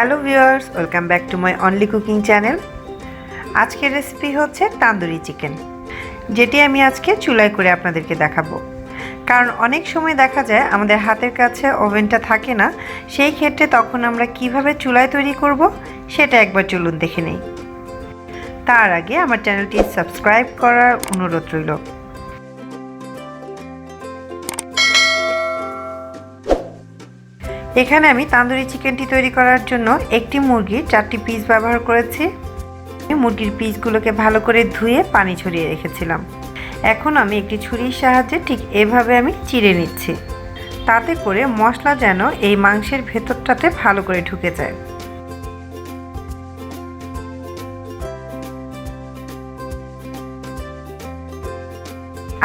Hello viewers, welcome back to my only cooking channel. আজকের recipe হচ্ছে tandoori chicken, যেটি আমি আজকে চুলায় করে আপনাদেরকে দেখাবো। কারণ অনেক সময় দেখা যায় আমাদের হাতের কাছে ওভেনটা থাকে না, সেই ক্ষেত্রে তখন আমরা কিভাবে চুলায় তৈরি করব সেটা একবার চলুন দেখে নেই। তার আগে আমার চ্যানেলটি সাবস্ক্রাইব করার অনুরোধ রইল। এখানে আমি তান্দুরি চিকেনটি তৈরি করার জন্য একটি মুরগির 4টি পিস ব্যবহার করেছি। মুরগির পিসগুলোকে ভালো করে ধুয়ে পানি ছড়িয়ে রেখেছিলাম। এখন আমি একটি ছুরির সাহায্যে ঠিক এভাবে আমি চিড়ে নিচ্ছি, তাতে করে মশলা যেন এই মাংসের ভেতরটাতে ভালো করে ঢুকে যায়।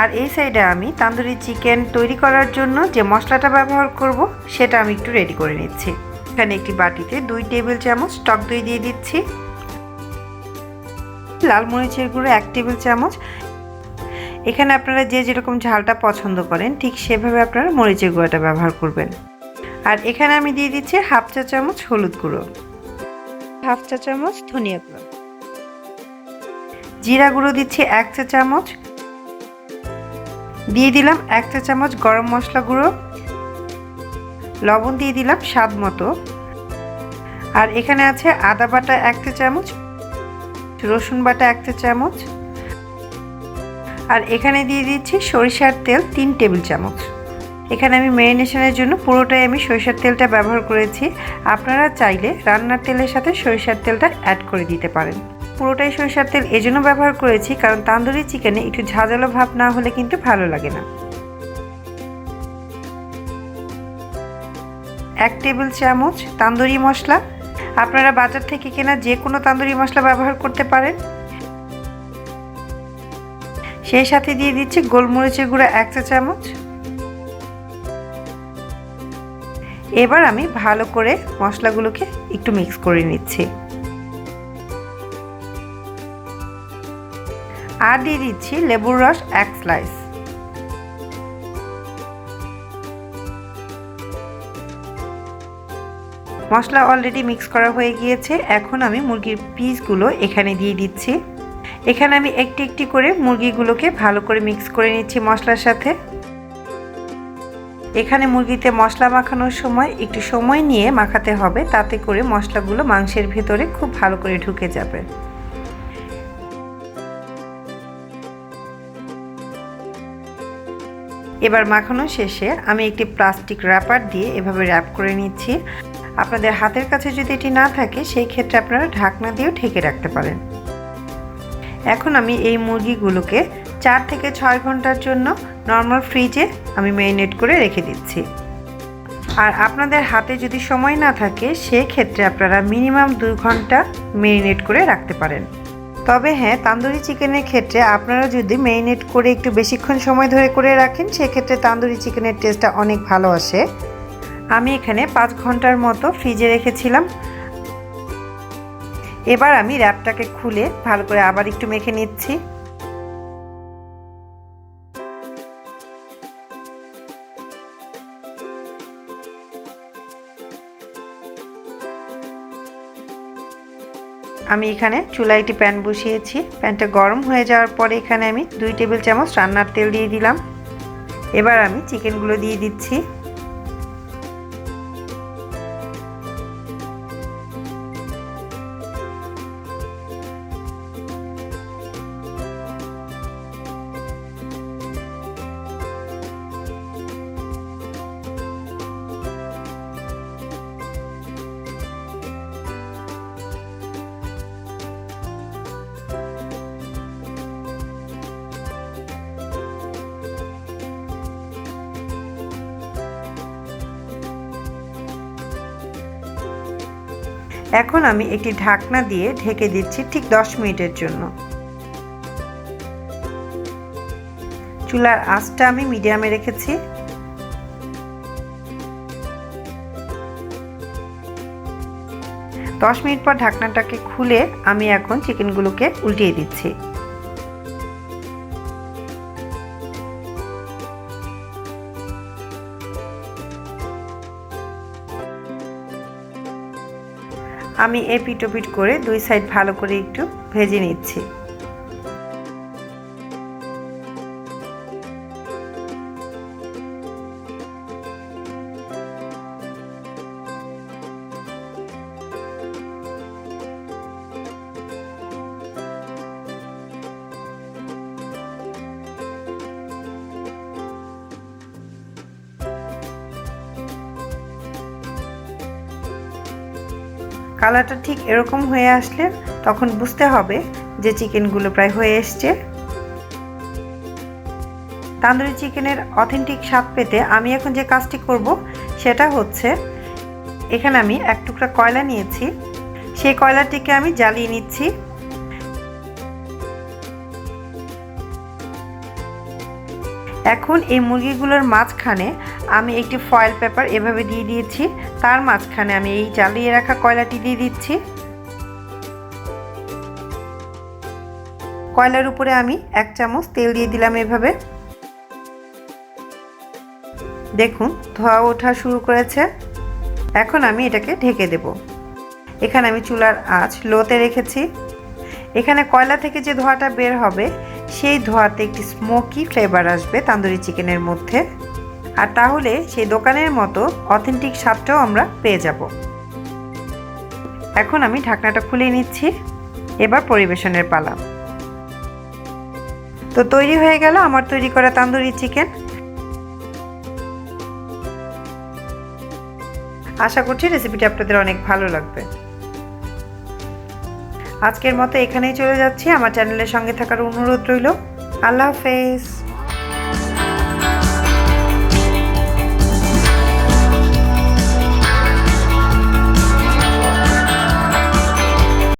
আর এই সাইডে আমি তান্দুরি চিকেন তৈরি করার জন্য যে মশলাটা ব্যবহার করব সেটা আমি একটু রেডি করে নিচ্ছি। এখানে একটি বাটিতে 2 টেবিল চামচ টক দই দিয়ে দিচ্ছি, লাল মরিচের গুঁড়ো 1 টেবিল চামচ। এখানে আপনারা যে যেরকম ঝালটা পছন্দ করেন ঠিক সেভাবে আপনারা মরিচের গুঁড়োটা ব্যবহার করবেন। আর এখানে আমি দিয়ে দিচ্ছি 1/2 চা চামচ হলুদ গুঁড়ো, 1/2 চা চামচ ধনিয়া গুঁড়ো, জিরা গুঁড়ো দিচ্ছি 1 চা চামচ, দিয়ে দিলাম 1 চা চামচ গরম মশলা গুঁড়ো, লবণ দিয়ে দিলাম স্বাদ মতো। আর এখানে আছে আদা বাটা 1 চা চামচ, রসুন বাটা 1 চা চামচ, আর এখানে দিয়ে দিচ্ছি সরিষার তেল 3 টেবিল চামচ। এখানে আমি ম্যারিনেশনের জন্য পুরোটাই আমি সরিষার তেলটা ব্যবহার করেছি। আপনারা চাইলে রান্নার তেলের সাথে সরিষার তেলটা অ্যাড করে দিতে পারেন। পুরোটাই সরিষার তেল এজন্য ব্যবহার করেছি কারণ তান্দুরি চিকেনে একটু ঝাঁঝালো ভাব না হলে কিন্তু ভালো লাগে না। 1 টেবিল চামচ তান্দুরি মশলা, আপনারা বাজার থেকে কেনা যে কোনো তান্দুরি মশলা ব্যবহার করতে পারেন। সেই সাথে দিয়ে দিচ্ছি গোলমরিচের গুঁড়া 1 চা চামচ। এবার আমি ভালো করে মশলাগুলোকে একটু মিক্স করে নিচ্ছি। আর দিয়ে দিচ্ছি লেবুর রস 1 স্লাইস। মশলা অলরেডি মিক্স করা হয়ে গিয়েছে। এখন আমি মুরগির পিসগুলো এখানে দিয়ে দিচ্ছি। এখানে আমি একটি একটি করে মুরগিগুলোকে ভালো করে মিক্স করে নিচ্ছি মশলার সাথে। এখানে মুরগিতে মশলা মাখানোর সময় একটু সময় নিয়ে মাখাতে হবে, তাতে করে মশলাগুলো মাংসের ভেতরে খুব ভালো করে ঢুকে যাবে। এবার মাখানো শেষে আমি একটি প্লাস্টিক র্যাপার দিয়ে এভাবে র্যাপ করে নিচ্ছি। আপনাদের হাতের কাছে যদি এটি না থাকে সেই ক্ষেত্রে আপনারা ঢাকনা দিয়েও ঢেকে রাখতে পারেন। এখন আমি এই মুরগিগুলোকে 4 থেকে 6 ঘন্টার জন্য নর্মাল ফ্রিজে আমি ম্যারিনেট করে রেখে দিচ্ছি। আর আপনাদের হাতে যদি সময় না থাকে সেক্ষেত্রে আপনারা মিনিমাম 2 ঘন্টা ম্যারিনেট করে রাখতে পারেন। তবে হ্যাঁ, তান্দুরি চিকেনের ক্ষেত্রে আপনারা যদি ম্যারিনেট করে একটু বেশিক্ষণ সময় ধরে করে রাখেন সেক্ষেত্রে তান্দুরি চিকেনের টেস্টটা অনেক ভালো আসে। আমি এখানে 5 ঘন্টার মতো ফ্রিজে রেখেছিলাম। এবার আমি র্যাপটাকে খুলে ভালো করে আবার একটু মেখে নিচ্ছি। আমি এখানে চুলায় একটি প্যান বসিয়েছি। প্যানটা গরম হয়ে যাওয়ার পরে এখানে আমি 2 টেবিল চামচ রান্নার তেল দিয়ে দিলাম। এবার আমি চিকেনগুলো দিয়ে দিচ্ছি। এখন আমি একটি ঢাকনা দিয়ে ঢেকে দিচ্ছি ঠিক 10 মিনিটের জন্য। চুলার আঁচটা আমি মিডিয়ামে রেখেছি। 10 মিনিট পর ঢাকনাটাকে খুলে আমি এখন চিকেনগুলোকে উল্টিয়ে দিচ্ছি। আমি এপিট ওপিট করে দুই সাইড ভালো করে একটু ভেজে নিচ্ছি। কালারটা ঠিক এরকম হয়ে আসলে তখন বুঝতে হবে যে চিকেনগুলো প্রায় হয়ে এসছে। তান্দুরি চিকেনের অথেন্টিক স্বাদ পেতে আমি এখন যে কাজটি করব সেটা হচ্ছে, এখানে আমি এক টুকরা কয়লা নিয়েছি, সেই কয়লাটিকে আমি জ্বালিয়ে নিচ্ছি। এখন এই মুরগিগুলোর মাঝখানে আমি একটি ফয়েল পেপার এভাবে দিয়ে দিয়েছি, তার মাঝখানে আমি এই জ্বালিয়ে রাখা কয়লাটি দিয়ে দিচ্ছি। কয়লার উপরে আমি 1 চামচ তেল দিয়ে দিলাম এভাবে। দেখুন ধোঁয়া ওঠা শুরু করেছে। এখন আমি এটাকে ঢেকে দেব। এখানে আমি চুলার আঁচ লোতে রেখেছি। এখানে কয়লা থেকে যে ধোঁয়াটা বের হবে সেই ধোঁয়াতে একটি স্মোকি ফ্লেভার আসবে তান্দুরি চিকেনের মধ্যে, আর তাহলে সেই দোকানের মতো অথেন্টিক স্বাদটাও আমরা পেয়ে যাব। এখন আমি ঢাকনাটা খুলে নিচ্ছি। এবার পরিবেশনের পালা। তো তৈরি হয়ে গেল আমার তৈরি করা তান্দুরি চিকেন। আশা করছি রেসিপিটি আপনাদের অনেক ভালো লাগবে। আজকের মতো এখানেই চলে যাচ্ছি। আমার চ্যানেলের সঙ্গে থাকার অনুরোধ রইল। আল্লাহ হাফেজ।